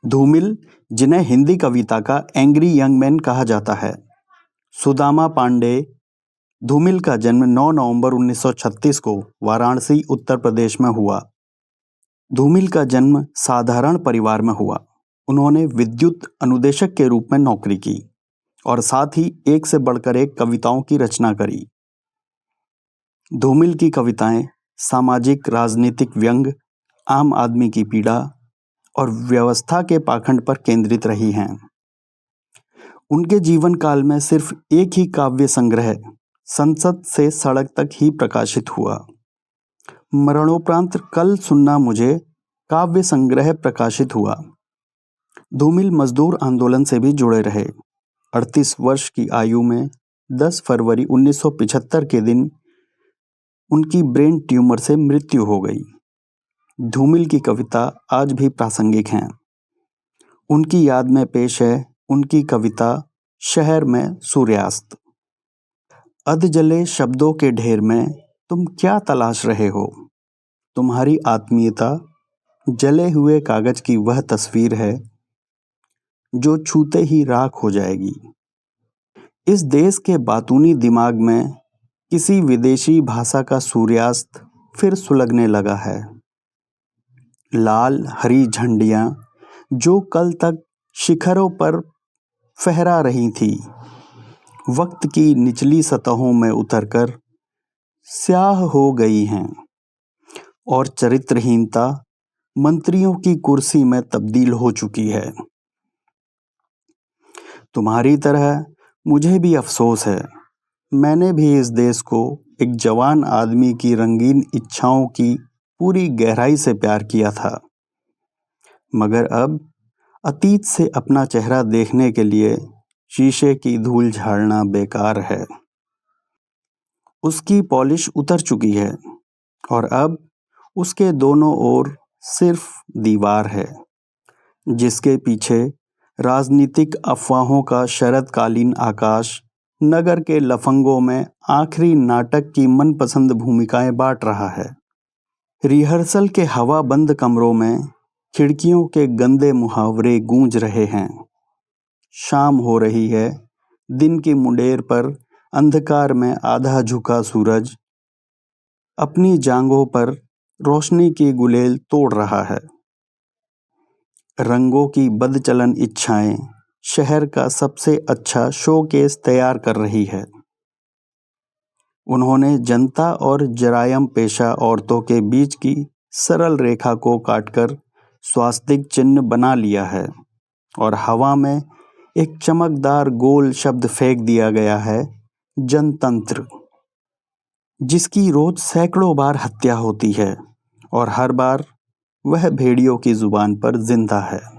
धूमिल, जिन्हें हिंदी कविता का एंग्री यंग मैन कहा जाता है। सुदामा पांडे। धूमिल का जन्म 9 नवंबर 1936 को वाराणसी, उत्तर प्रदेश में हुआ। धूमिल का जन्म साधारण परिवार में हुआ। उन्होंने विद्युत अनुदेशक के रूप में नौकरी की और साथ ही एक से बढ़कर एक कविताओं की रचना करी। धूमिल की कविताएं सामाजिक राजनीतिक व्यंग, आम आदमी की पीड़ा और व्यवस्था के पाखंड पर केंद्रित रही हैं। उनके जीवन काल में सिर्फ एक ही काव्य संग्रह संसद से सड़क तक ही प्रकाशित हुआ। मरणोपरांत कल सुनना मुझे काव्य संग्रह प्रकाशित हुआ। धूमिल मजदूर आंदोलन से भी जुड़े रहे। 38 वर्ष की आयु में 10 फरवरी 1975 के दिन उनकी ब्रेन ट्यूमर से मृत्यु हो गई। धूमिल की कविता आज भी प्रासंगिक हैं। उनकी याद में पेश है उनकी कविता शहर में सूर्यास्त। अध जले शब्दों के ढेर में तुम क्या तलाश रहे हो? तुम्हारी आत्मीयता जले हुए कागज की वह तस्वीर है जो छूते ही राख हो जाएगी। इस देश के बातूनी दिमाग में किसी विदेशी भाषा का सूर्यास्त फिर सुलगने लगा है। लाल हरी झंडियां जो कल तक शिखरों पर फहरा रही थी, वक्त की निचली सतहों में उतरकर स्याह हो गई हैं और चरित्रहीनता मंत्रियों की कुर्सी में तब्दील हो चुकी है। तुम्हारी तरह मुझे भी अफसोस है। मैंने भी इस देश को एक जवान आदमी की रंगीन इच्छाओं की पूरी गहराई से प्यार किया था, मगर अब अतीत से अपना चेहरा देखने के लिए शीशे की धूल झाड़ना बेकार है। उसकी पॉलिश उतर चुकी है और अब उसके दोनों ओर सिर्फ दीवार है, जिसके पीछे राजनीतिक अफवाहों का शरदकालीन आकाश नगर के लफंगों में आखिरी नाटक की मनपसंद भूमिकाएं बांट रहा है। रिहर्सल के हवा बंद कमरों में खिड़कियों के गंदे मुहावरे गूंज रहे हैं। शाम हो रही है। दिन की मुंडेर पर अंधकार में आधा झुका सूरज अपनी जांघों पर रोशनी की गुलेल तोड़ रहा है। रंगों की बदचलन इच्छाएं शहर का सबसे अच्छा शोकेस तैयार कर रही है। उन्होंने जनता और जरायम पेशा औरतों के बीच की सरल रेखा को काटकर स्वास्तिक चिन्ह बना लिया है और हवा में एक चमकदार गोल शब्द फेंक दिया गया है, जनतंत्र, जिसकी रोज सैकड़ों बार हत्या होती है और हर बार वह भेड़ियों की जुबान पर जिंदा है।